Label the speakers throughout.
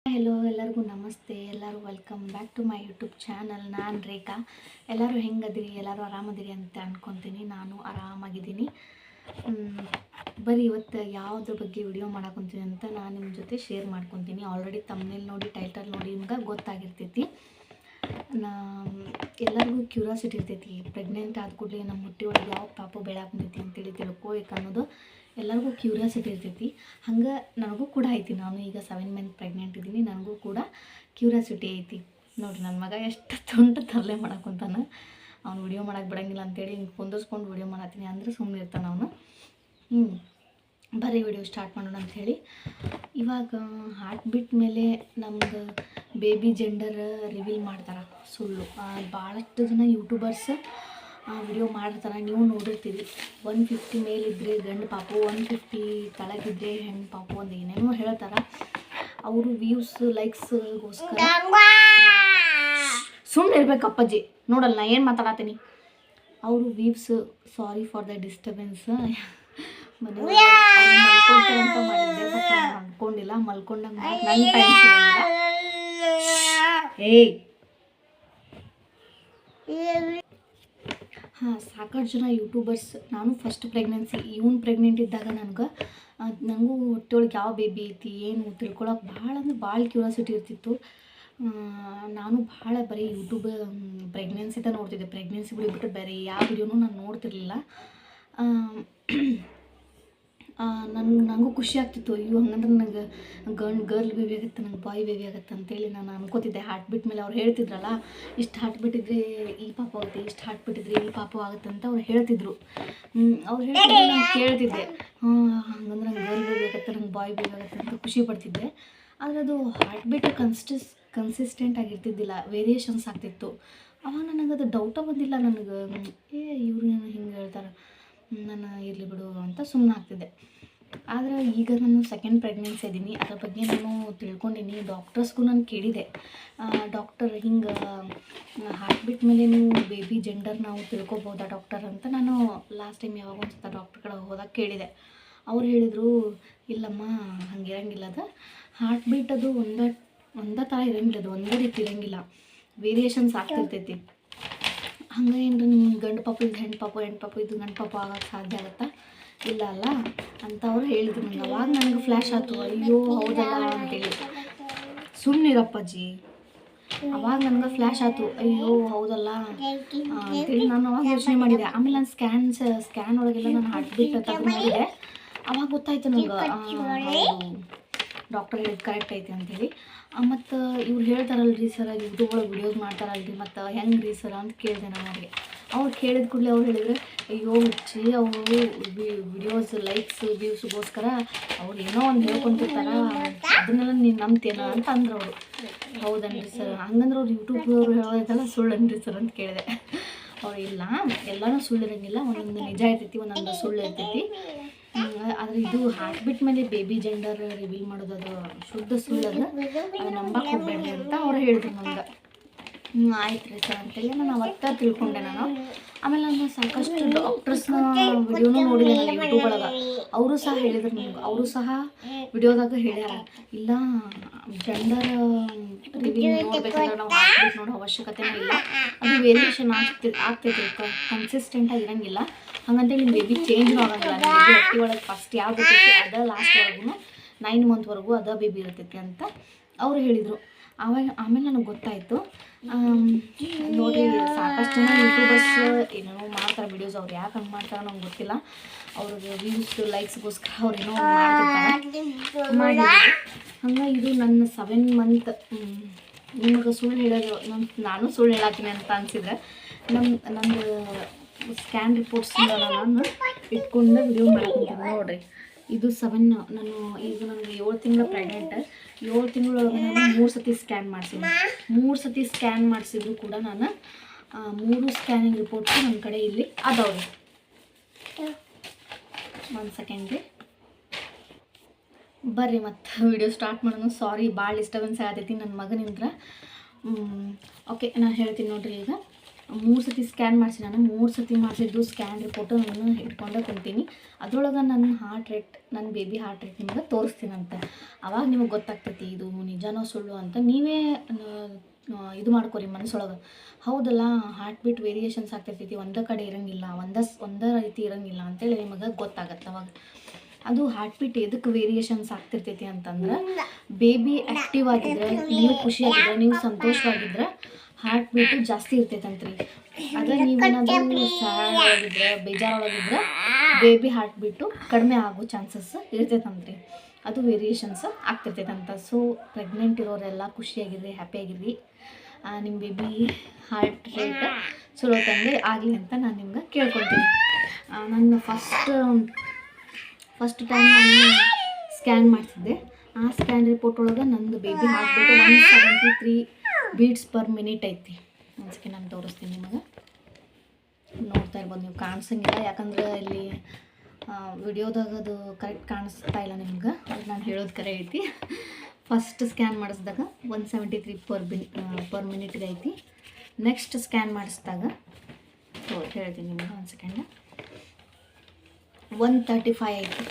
Speaker 1: Hello ಎಲ್ಲರಿಗೂ ನಮಸ್ತೆ. ಎಲ್ಲರೂ welcome back to my YouTube channel. ನಾನು ರೇಖಾ. ಎಲ್ಲರೂ ಹೆಂಗದಿರಿ? ಎಲ್ಲರೂ ಆರಾಮದಿರಿ ಅಂತ ಅಂದ್ಕೊತೀನಿ. ನಾನು ಆರಾಮಾಗಿದ್ದೀನಿ. ಬರೀ ಇವತ್ತು ಯಾವುದ್ರ ಬಗ್ಗೆ ವಿಡಿಯೋ ಮಾಡಾಕೊಂತೀನಿ ಅಂತ ನಾನು ನಿಮ್ಮ ಜೊತೆ ಶೇರ್ ಮಾಡ್ಕೊತೀನಿ. ಆಲ್ರೆಡಿ ತಮ್ನೇಲ್ ನೋಡಿ, ಟೈಟಲ್ ನೋಡಿ ನಿಮ್ಗೆ ಗೊತ್ತಾಗಿರ್ತೈತಿ. ಎಲ್ಲರಿಗೂ ಕ್ಯೂರಿಯಾಸಿಟಿ ಇರ್ತೈತಿ, ಪ್ರೆಗ್ನೆಂಟ್ ಆದ ಕೂಡಲೇ ನಮ್ಮ ಹೊಟ್ಟೆ ಒಳಗೆ ಯಾವ ಪಾಪು ಬೆಳಾಕಂತೈತಿ ಅಂತೇಳಿ ತಿಳ್ಕೊಬೇಕು ಅನ್ನೋದು ಎಲ್ಲರಿಗೂ ಕ್ಯೂರಿಯಾಸಿಟಿ ಇರ್ತೈತಿ. ಹಂಗೆ ನನಗೂ ಕೂಡ ಐತಿ. ನಾನು ಈಗ 7 ಮಂತ್ ಪ್ರೆಗ್ನೆಂಟ್ ಇದ್ದೀನಿ. ನನಗೂ ಕೂಡ ಕ್ಯೂರಿಯಾಸಿಟಿ ಐತಿ. ನೋಡಿರಿ ನನ್ನ ಮಗ ಎಷ್ಟು ತುಂಟು ತರಲೆ ಮಾಡಾಕೊಂತಾನೆ. ಅವ್ನು ವಿಡಿಯೋ ಮಾಡೋಕ್ಕೆ ಬಿಡಂಗಿಲ್ಲ ಅಂತೇಳಿ ಹಿಂಗೆ ಕುಂದಿಸ್ಕೊಂಡು ವಿಡಿಯೋ ಮಾಡತ್ತೀನಿ ಅಂದರೆ ಸುಮ್ಮನೆ ಇರ್ತಾನೆ ಅವನು. ಬರೀ ವಿಡಿಯೋ ಸ್ಟಾರ್ಟ್ ಮಾಡೋಣ ಅಂಥೇಳಿ. ಇವಾಗ ಹಾರ್ಟ್ ಬೀಟ್ ಮೇಲೆ ನಮ್ದು ಬೇಬಿ ಜೆಂಡರ್ ರಿವೀಲ್ ಮಾಡ್ತಾರೆ. ಸುಳ್ಳು ಭಾಳಷ್ಟು ಜನ ಯೂಟ್ಯೂಬರ್ಸ್ ವಿಡಿಯೋ ಮಾಡಿರ್ತಾರೆ, ನೀವು ನೋಡಿರ್ತೀರಿ. 150 ಮೇಲಿದ್ದರೆ ಗಂಡು ಪಾಪು, 150 ಕೆಳಗಿದ್ರೆ ಹೆಣ್ಣು ಪಾಪು ಅಂತ ಏನೇನೋ ಹೇಳ್ತಾರೆ. ಅವರು ವ್ಯೂಸ್ ಲೈಕ್ಸ್ಗೋಸ್ಕರ ಸುಮ್ಮನೆ ಇರ್ಬೇಕು ಅಪ್ಪಾಜಿ. ನೋಡಲ್ಲ ನಾ ಏನು ಮಾತಾಡತ್ತೀನಿ. ಅವರು views, sorry for the disturbance. ಮಲ್ಕೊಳ್ತಾರೆ ಅಂತ ಮಾಡಿದ್ದೆ, ಬಟ್ ಅನ್ಕೊಂಡಿಲ್ಲ. ಮಲ್ಕೊಂಡಂಗೆ ನನ್ನ ಟೈಮ್ ಸಿಗಂಗಿಲ್ಲ. ಸಾಕಷ್ಟು ಜನ ಯೂಟ್ಯೂಬರ್ಸ್, ನಾನು ಫಸ್ಟ್ ಪ್ರೆಗ್ನೆನ್ಸಿ, ಇವನು ಪ್ರೆಗ್ನೆಂಟ್ ಇದ್ದಾಗ ನನಗೂ ಹೊಟ್ಟೆಯೊಳಗೆ ಯಾವ ಬೇಬಿ ಐತಿ ಏನು ತಿಳ್ಕೊಳಕ್ಕೆ ಭಾಳ ಅಂದ್ರೆ ಭಾಳ ಕ್ಯೂರಿಯಾಸಿಟಿ ಇರ್ತಿತ್ತು. ನಾನು ಭಾಳ ಬರೀ ಯೂಟ್ಯೂಬ್ ಪ್ರೆಗ್ನೆನ್ಸಿದ ನೋಡ್ತಿದ್ದೆ. ಪ್ರೆಗ್ನೆನ್ಸಿ ಬಿಟ್ಟು ಬೇರೆ ಯಾವ ವಿಡಿಯೋನೂ ನಾನು ನೋಡ್ತಿರ್ಲಿಲ್ಲ. ನನಗೂ ಖುಷಿ ಆಗ್ತಿತ್ತು. ಅಯ್ಯೋ ಹಂಗಂದ್ರೆ ನನಗೆ ಗರ್ಲ್ ಬೇಬಿ ಆಗುತ್ತೆ, ನಂಗೆ ಬಾಯ್ ಬೇಬಿ ಆಗುತ್ತೆ ಅಂತೇಳಿ ನಾನು ಅನ್ಕೋತಿದ್ದೆ. ಹಾರ್ಟ್ ಬೀಟ್ ಮೇಲೆ ಅವ್ರು ಹೇಳ್ತಿದ್ರಲ್ಲ, ಇಷ್ಟು ಹಾರ್ಟ್ ಬಿಟ್ಟಿದ್ರೆ ಈ ಪಾಪು ಆಗುತ್ತೆ, ಇಷ್ಟು ಹಾರ್ಟ್ ಬಿಟ್ಟಿದ್ರೆ ಈ ಪಾಪು ಆಗುತ್ತೆ ಅಂತ ಅವ್ರು ಹೇಳ್ತಿದ್ರು. ಅವ್ರು ಹೇಳ್ತಿದ್ರು, ನಾನು ಕೇಳ್ತಿದ್ದೆ. ಹಂಗಂದ್ರೆ ನಂಗೆ ಗರ್ಲ್ ಬೇಬಿ ಆಗುತ್ತೆ, ನಂಗೆ ಬಾಯ್ ಬೇಬಿ ಆಗುತ್ತೆ ಅಂತ ಖುಷಿ ಪಡ್ತಿದ್ದೆ. ಆದರೆ ಅದು ಹಾರ್ಟ್ ಬೀಟ್ ಕನ್ಸಿಸ್ಟೆಂಟ್ ಆಗಿರ್ತಿದ್ದಿಲ್ಲ, ವೇರಿಯೇಷನ್ಸ್ ಆಗ್ತಿತ್ತು. ಅವಾಗ ನನಗದು ಡೌಟ ಬಂದಿಲ್ಲ. ನನಗೆ ಇವ್ರು ಹಿಂಗೆ ಹೇಳ್ತಾರೆ, ನಾನು ಇರಲಿ ಬಿಡು ಅಂತ ಸುಮ್ಮನೆ ಆಗ್ತಿದ್ದೆ. ಆದರೆ ಈಗ ನಾನು ಸೆಕೆಂಡ್ ಪ್ರೆಗ್ನೆನ್ಸಿ ಇದ್ದೀನಿ, ಅದ್ರ ಬಗ್ಗೆ ನಾನು ತಿಳ್ಕೊಂಡಿನಿ. ಡಾಕ್ಟರ್ಸ್ಗೂ ನಾನು ಕೇಳಿದೆ, ಡಾಕ್ಟರ್ ಹಿಂಗೆ ಹಾರ್ಟ್ ಬೀಟ್ ಮೇಲೆ ನೀವು ಬೇಬಿ ಜೆಂಡರ್ ನಾವು ತಿಳ್ಕೊಬೋದಾ ಡಾಕ್ಟರ್ ಅಂತ ನಾನು ಲಾಸ್ಟ್ ಟೈಮ್ ಯಾವಾಗ ಒಂದು ಸತ ಡಾಕ್ಟರ್ ಕಡೆ ಹೋದಾಗ ಕೇಳಿದೆ. ಅವ್ರು ಹೇಳಿದರು, ಇಲ್ಲಮ್ಮ ಹಂಗಿರಂಗಿಲ್ಲ, ಅದು ಹಾರ್ಟ್ ಬೀಟ್ ಅದು ಒಂದೇ ಥರ ಇರಂಗಿಲ್ಲ, ಅದು ಒಂದೇ ರೀತಿ ಇರಂಗಿಲ್ಲ, ವೇರಿಯೇಷನ್ಸ್ ಆಗ್ತಿರ್ತೈತಿ. ಹಂಗೆ ಏನ್ರಿ ನಿಮ್ಮ ಗಂಡು ಪಾಪು ಇದು ಹೆಣ್ಣು ಪಾಪು, ಹೆಣ್ಣು ಪಾಪು ಇದು ಗಂಡು ಪಾಪು ಆಗೋಕ್ಕೆ ಸಾಧ್ಯ ಆಗುತ್ತಾ? ಇಲ್ಲ ಅಲ್ಲ ಅಂತ ಅವ್ರು ಹೇಳಿದ್ರು ನನಗೆ. ಅವಾಗ ನನಗೆ ಫ್ಲ್ಯಾಶ್ ಆಯ್ತು, ಅಯ್ಯೋ ಹೌದಲ್ಲ ಅಂತೇಳಿ. ಸುಮ್ಮನಿರಪ್ಪಾಜಿ. ಅವಾಗ ನನಗೆ ಫ್ಲ್ಯಾಶ್ ಆಯ್ತು, ಅಯ್ಯೋ ಹೌದಲ್ಲ ಅಂತೇಳಿ ನಾನು ಅವಾಗ ಯೋಚನೆ ಮಾಡಿದೆ. ಆಮೇಲೆ ನಾನು ಸ್ಕ್ಯಾನ್ ಒಳಗೆಲ್ಲ ನಾನು ಹಾರ್ಟ್ ಬೀಟ್ ತೆಗೆದು ನೋಡಿದೆ. ಅವಾಗ ಗೊತ್ತಾಯ್ತು ನನಗೆ, ಡಾಕ್ಟರ್ ಹೇಳಿದ್ದು ಕರೆಕ್ಟ್ ಐತಿ ಅಂಥೇಳಿ. ಮತ್ತು ಇವ್ರು ಹೇಳ್ತಾರಲ್ರಿ ಸರ್, ಯೂಟ್ಯೂಬ್ ಒಳಗೆ ವಿಡಿಯೋಸ್ ಮಾಡ್ತಾರಲ್ರಿ, ಮತ್ತು ಹೆಂಗೆ ರೀ ಸರ್ ಅಂತ ಕೇಳಿದೆ ನಾನು ಅವ್ರಿಗೆ. ಅವ್ರು ಕೇಳಿದ ಕೂಡಲೇ ಅವ್ರು ಹೇಳಿದ್ರೆ, ಅಯ್ಯೋ ಹುಚ್ಚಿ, ಅವರು ವಿಡಿಯೋಸ್ ಲೈಕ್ಸ್ ವ್ಯೂಸ್ಗೋಸ್ಕರ ಅವ್ರು ಏನೋ ಒಂದು ಹೇಳ್ಕೊಂತಿರ್ತಾರ, ಅದನ್ನೆಲ್ಲ ನೀನು ನಂಬ್ತೇನ ಅಂತ ಅಂದ್ರು ಅವರು. ಹೌದನ್ರಿ ಸರ್, ಹಂಗಂದ್ರೆ ಅವ್ರು ಯೂಟ್ಯೂಬ್ದವ್ರು ಹೇಳೋದೆಲ್ಲ ಸುಳ್ಳನ್ರಿ ಸರ್ ಅಂತ ಕೇಳಿದೆ. ಅವ್ರು ಇಲ್ಲ, ಎಲ್ಲನೂ ಸುಳ್ಳಿರಂಗಿಲ್ಲ, ಒಂದೊಂದು ನಿಜ ಇರ್ತೈತಿ, ಒಂದೊಂದು ಸುಳ್ಳು ಇರ್ತೈತಿ. ಆದರೆ ಇದು ಹಾರ್ಟ್ ಬೀಟ್ ಮೇಲೆ ಬೇಬಿ ಜೆಂಡರ್ ರಿವೀಲ್ ಮಾಡೋದು ಅದು ಶುದ್ಧ ಸುಳ್ಳದು, ಅದು ನಂಬಕ್ಕೆ ಹೋಗ್ಬೇಡ್ರಿ ಅಂತ ಅವ್ರು ಹೇಳಿದ್ರು ನನಗೆ. ಆಯ್ತು ರೀ ಸರ್ ಅಂತೇಳಿ ನಾನು ಅವತ್ತ ತಿಳ್ಕೊಂಡೆ ನಾನು. ಆಮೇಲೆ ನಾನು ಸಾಕಷ್ಟು ಡಾಕ್ಟರ್ಸ್ನ ವಿಡಿಯೋನೂ ನೋಡಿದೆ ನಾನು ಯೂಟ್ಯೂಬ್ ಒಳಗೆ. ಅವರು ಸಹ ಹೇಳಿದ್ರು ನನಗೆ, ಅವರು ಸಹ ವಿಡಿಯೋದಾಗ ಹೇಳ್ಯಾರ, ಇಲ್ಲ ಜೆಂಡರ್ ರಿವೀಲ್ ನೋಡ್ಬೇಕಂದ್ರೆ ನಾವು ಹಾರ್ಟ್ ಬೀಟ್ ನೋಡೋ ಅವಶ್ಯಕತೆನೂ ಇಲ್ಲ, ಅದು ವೇರಿಯೇಷನ್ ಆಗ್ತೈತೆ, ಕನ್ಸಿಸ್ಟೆಂಟಾಗಿ ಇರೋಂಗಿಲ್ಲ. ಹಂಗಂತೇಳಿ ನಿಮ್ಮ ಬೇಬಿ ಚೇಂಜ್ನೂ ಆಗಂಗಿಲ್ಲ. ನಿಮ್ಮ ಬೇಬಿ ಹೊಟ್ಟೆ ಒಳಗೆ ಫಸ್ಟ್ ಯಾವ್ದು ಇರ್ತೈತಿ ಅದ ಲಾಸ್ಟ್ವರೆಗೂ 9 ಮಂತ್ವರೆಗೂ ಅದ ಬೇಬಿ ಇರ್ತೈತಿ ಅಂತ ಅವರು ಹೇಳಿದರು. ಆಮೇಲೆ ನನಗೆ ಗೊತ್ತಾಯಿತು. ನೋಡಿ, ಸಾಕಷ್ಟು ಜನ ಯೂಟ್ಯೂಬರ್ಸ್ ಏನೇನೋ ಮಾಡ್ತಾರೆ ವಿಡಿಯೋಸ್. ಅವ್ರು ಯಾಕೆ ಹಂಗೆ ಮಾಡ್ತಾರೆ ನಂಗೆ ಗೊತ್ತಿಲ್ಲ. ಅವ್ರಿಗೆ ವ್ಯೂಸ್ ಲೈಕ್ಸ್ಗೋಸ್ಕರ ಅವ್ರು ಏನೋ ಮಾಡಿದ್ದಾರೆ. ಹಂಗೆ ಇದು ನನ್ನ 7 ಮಂತ್ ನಿಮಗೆ ಸುಳ್ಳು ಹೇಳೋದು, ನಾನು ಸುಳ್ಳು ಹೇಳತ್ತೀನಿ ಅಂತ ಅನಿಸಿದ್ರೆ ನಂದು ಸ್ಕ್ಯಾನ್ ರಿಪೋರ್ಟ್ಸ್ನ ನಾನು ಇಟ್ಕೊಂಡು ವಿಡಿಯೋ ಮಾಡ್ಕೊತೀನಿ. ನೋಡಿರಿ, ಇದು 7, ನಾನು ಈಗ ನನಗೆ 7 ತಿಂಗಳ ಪ್ರೆಗ್ನೆಂಟ್. 7 ತಿಂಗಳೊಳಗೆ ನಾನು 3 ಸತಿ ಸ್ಕ್ಯಾನ್ ಮಾಡಿಸಿದ್ದೀನಿ. 3 ಸತಿ ಸ್ಕ್ಯಾನ್ ಮಾಡಿಸಿದ್ರು ಕೂಡ ನಾನು 3 ಸ್ಕ್ಯಾನಿಂಗ್ ರಿಪೋರ್ಟ್ಸು ನನ್ನ ಕಡೆ ಇಲ್ಲಿ ಅದಾವ್ರಿ. ಒಂದು ಸೆಕೆಂಡ್ ರೀ, ಬರ್ರಿ ಮತ್ತು ವಿಡಿಯೋ ಸ್ಟಾರ್ಟ್ ಮಾಡೋಣ. ಸಾರಿ, ಭಾಳ ಡಿಸ್ಟರ್ಬೆನ್ಸ್ ಆಗತೈತಿ ನನ್ನ ಮಗನಿಂದ. ಓಕೆ, ನಾನು ಹೇಳ್ತೀನಿ ನೋಡಿರಿ. ಈಗ 3 ಸತಿ ಸ್ಕ್ಯಾನ್ ಮಾಡಿಸಿ, ನಾನು 3 ಸತಿ ಮಾಡಿಸಿದ್ದು ಸ್ಕ್ಯಾನ್ ರಿಪೋರ್ಟು ನಾನು ಇಟ್ಕೊಂಡೇ ಕುಂತೀನಿ. ಅದರೊಳಗೆ ನನ್ನ ಹಾರ್ಟ್ ರೇಟ್, ನನ್ನ ಬೇಬಿ ಹಾರ್ಟ್ ರೇಟ್ ನಿಮ್ಗೆ ತೋರಿಸ್ತೀನಂತೆ. ಅವಾಗ ನಿಮಗೆ ಗೊತ್ತಾಗ್ತೈತಿ ಇದು ನಿಜ ನಿಜನೋ ಸುಳ್ಳು ಅಂತ ನೀವೇ ಇದು ಮಾಡ್ಕೊರಿ ಮನಸ್ಸೊಳಗೆ. ಹೌದಲ್ಲ, ಹಾರ್ಟ್ ಬೀಟ್ ವೇರಿಯೇಷನ್ಸ್ ಆಗ್ತಿರ್ತೈತಿ, ಒಂದೇ ಕಡೆ ಇರೋಂಗಿಲ್ಲ, ಒಂದೇ ರೀತಿ ಇರೋಂಗಿಲ್ಲ ಅಂತೇಳಿ ನಿಮಗೆ ಗೊತ್ತಾಗತ್ತೆ. ಅವಾಗ ಅದು ಹಾರ್ಟ್ ಬೀಟ್ ಎದಕ್ಕೆ ವೇರಿಯೇಷನ್ಸ್ ಆಗ್ತಿರ್ತೈತಿ ಅಂತಂದ್ರೆ, ಬೇಬಿ ಆ್ಯಕ್ಟಿವ್ ಆಗಿದ್ರೆ, ನೀವು ಖುಷಿಯಾಗಿದ್ರೆ, ನೀವು ಸಂತೋಷವಾಗಿದ್ರೆ ಹಾರ್ಟ್ ಬೀಟು ಜಾಸ್ತಿ ಇರ್ತೈತಂತ್ರಿ. ಅದೇ ನೀವೇನಾದರೂ ಸ್ಯಾಡ್ ಒಳಗಿದ್ರೆ, ಬೇಜಾರೊಳಗಿದ್ರೆ ಬೇಬಿ ಹಾರ್ಟ್ ಬೀಟು ಕಡಿಮೆ ಆಗೋ ಚಾನ್ಸಸ್ ಇರ್ತೈತಂತ್ರಿ. ಅದು ವೇರಿಯೇಷನ್ಸ್ ಆಗ್ತಿರ್ತೈತಂತ. ಸೊ ಪ್ರೆಗ್ನೆಂಟ್ ಇರೋರೆಲ್ಲ ಖುಷಿಯಾಗಿರ್ರಿ, ಹ್ಯಾಪಿಯಾಗಿರ್ರಿ. ನಿಮ್ಮ ಬೇಬಿ ಹಾರ್ಟ್ ರೇಟ್ ಚಲೋ ತಂದೆ ಆಗಲಿ ಅಂತ ನಾನು ನಿಮ್ಗೆ ಕೇಳ್ಕೊಳ್ತೀನಿ. ನನ್ನ ಫಸ್ಟ್ ಟೈಮ್ ನಾನು ಸ್ಕ್ಯಾನ್ ಮಾಡಿಸಿದ್ದೆ. ಆ ಸ್ಕ್ಯಾನ್ ರಿಪೋರ್ಟ್ ಒಳಗೆ ನಂದು baby heart rate 173 beats per minute ಐತಿ. ಒಂದ್ಸಕ್ಕೆ ನಾನು ತೋರಿಸ್ತೀನಿ ನಿಮಗೆ. ನೋಡ್ತಾ ಇರ್ಬೋದು ನೀವು, ಕಾಣಿಸಂಗಿಲ್ಲ ಯಾಕಂದ್ರೆ ಇಲ್ಲಿ ವಿಡಿಯೋದಾಗ ಅದು ಕರೆಕ್ಟ್ ಕಾಣಿಸ್ತಾ ಇಲ್ಲ ನಿಮ್ಗೆ. ಅದು ನಾನು ಹೇಳೋದು ಕರೆ ಐತಿ. ಫಸ್ಟ್ ಸ್ಕ್ಯಾನ್ ಮಾಡಿಸಿದಾಗ 173 ಪರ್ ಮಿನಿಟ್ಗೆ ಐತಿ. ನೆಕ್ಸ್ಟ್ ಸ್ಕ್ಯಾನ್ ಮಾಡಿಸಿದಾಗ ಹೇಳ್ತೀನಿ ನಿಮ್ಗೆ, ಒಂದು ಸೆಕೆಂಡ್, 135 ಐತಿ.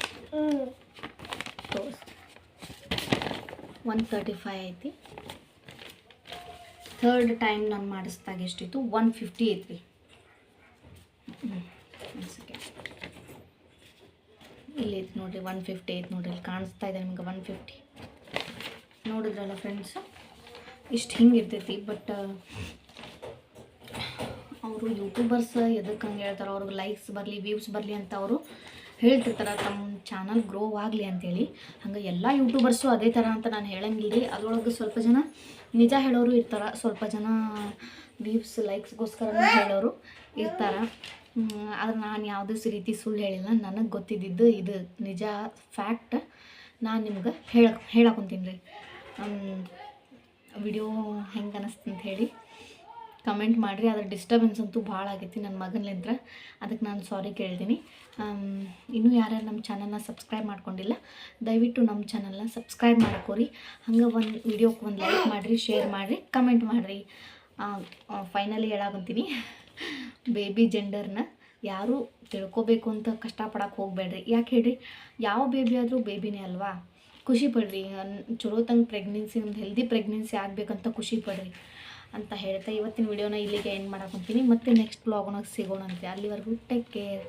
Speaker 1: 135 ಐತಿ. ಥರ್ಡ್ ಟೈಮ್ ನಾನು ಮಾಡಿಸಿದಾಗ ಎಷ್ಟಿತ್ತು, 150 ಐತ್ರಿ. ಒಂದು ಸೆಕೆಂಡ್, ಇಲ್ಲಿ ಐತಿ ನೋಡಿರಿ, 150 ಐತಿ ನೋಡಿರಿ, ಇಲ್ಲಿ ಕಾಣಿಸ್ತಾ ಇದೆ ನಿಮ್ಗೆ 150. ನೋಡಿದ್ರಲ್ಲ ಫ್ರೆಂಡ್ಸು, ಇಷ್ಟು ಹಿಂಗೆ ಇರ್ತೈತಿ. ಬಟ್ ಅವರು ಯೂಟ್ಯೂಬರ್ಸ್ ಎದಕ್ಕೆ ಹಂಗೆ ಹೇಳ್ತಾರೆ, ಅವ್ರಿಗೆ ಲೈಕ್ಸ್ ಬರಲಿ, ವ್ಯೂಸ್ ಬರಲಿ ಅಂತ ಅವರು ಹೇಳ್ತಿರ್ತಾರೆ, ತಮ್ಮ ಚಾನಲ್ ಗ್ರೋ ಆಗಲಿ ಅಂತೇಳಿ. ಹಂಗೆ ಎಲ್ಲ ಯೂಟ್ಯೂಬರ್ಸು ಅದೇ ಥರ ಅಂತ ನಾನು ಹೇಳಂಗಿಲ್ಲ ರೀ. ಅದರೊಳಗೆ ಸ್ವಲ್ಪ ಜನ ನಿಜ ಹೇಳೋರು ಇರ್ತಾರೆ, ಸ್ವಲ್ಪ ಜನ ವ್ಯೂಸ್ ಲೈಕ್ಸ್ಗೋಸ್ಕರ ಹೇಳೋರು ಇರ್ತಾರೆ. ಆದ್ರೆ ನಾನು ಯಾವುದೇ ರೀತಿ ಸುಳ್ಳು ಹೇಳಿಲ್ಲ. ನನಗೆ ಗೊತ್ತಿದ್ದಿದ್ದು ಇದು ನಿಜ ಫ್ಯಾಕ್ಟ್. ನಾನು ನಿಮ್ಗೆ ಹೇಳಕೊಂತೀನಿ ರೀ. ವಿಡಿಯೋ ಹೆಂಗೆ ಅನ್ನಿಸ್ತು ಅಂತ ಹೇಳಿ ಕಮೆಂಟ್ ಮಾಡಿರಿ. ಅದ್ರ ಡಿಸ್ಟರ್ಬೆನ್ಸ್ ಅಂತೂ ಭಾಳ ಆಗೈತಿ ನನ್ನ ಮಗನಿಂದ, ಅದಕ್ಕೆ ನಾನು ಸಾರಿ ಕೇಳ್ತೀನಿ. ಇನ್ನೂ ಯಾರ್ಯಾರು ನಮ್ಮ ಚಾನಲ್ನ ಸಬ್ಸ್ಕ್ರೈಬ್ ಮಾಡ್ಕೊಂಡಿಲ್ಲ, ದಯವಿಟ್ಟು ನಮ್ಮ ಚಾನಲ್ನ ಸಬ್ಸ್ಕ್ರೈಬ್ ಮಾಡ್ಕೋರಿ. ಹಂಗೆ ಒಂದು ವಿಡಿಯೋಕ್ಕೆ ಒಂದು ಲೈಕ್ ಮಾಡಿರಿ, ಶೇರ್ ಮಾಡಿರಿ, ಕಮೆಂಟ್ ಮಾಡಿರಿ. ಫೈನಲಿ ಹೇಳಾಕಂತೀನಿ, ಬೇಬಿ ಜೆಂಡರ್ನ ಯಾರೂ ತಿಳ್ಕೊಬೇಕು ಅಂತ ಕಷ್ಟಪಡಕ್ಕೆ ಹೋಗಬೇಡ್ರಿ. ಯಾಕೆ ಹೇಳ್ರಿ, ಯಾವ ಬೇಬಿ ಆದರೂ ಬೇಬಿನೇ ಅಲ್ವಾ. ಖುಷಿ ಪಡ್ರಿ, ಚಲೋ ತಂಗೆ ಪ್ರೆಗ್ನೆನ್ಸಿ, ಒಂದು ಹೆಲ್ದಿ ಪ್ರೆಗ್ನೆನ್ಸಿ ಆಗಬೇಕಂತ ಖುಷಿ ಪಡ್ರಿ ಅಂತ ಹೇಳ್ತಾ ಇವತ್ತಿನ ವಿಡಿಯೋನ ಇಲ್ಲಿಗೆ ಎಂಡ್ ಮಾಡಾಕೊಂತೀನಿ. ಮತ್ತೆ ನೆಕ್ಸ್ಟ್ ವ್ಲಾಗ್ನಾಗ ಸಿಗೋಣಂತೆ. ಅಲ್ಲಿವರೆಗೂ ಟೇಕ್ ಕೇರ್.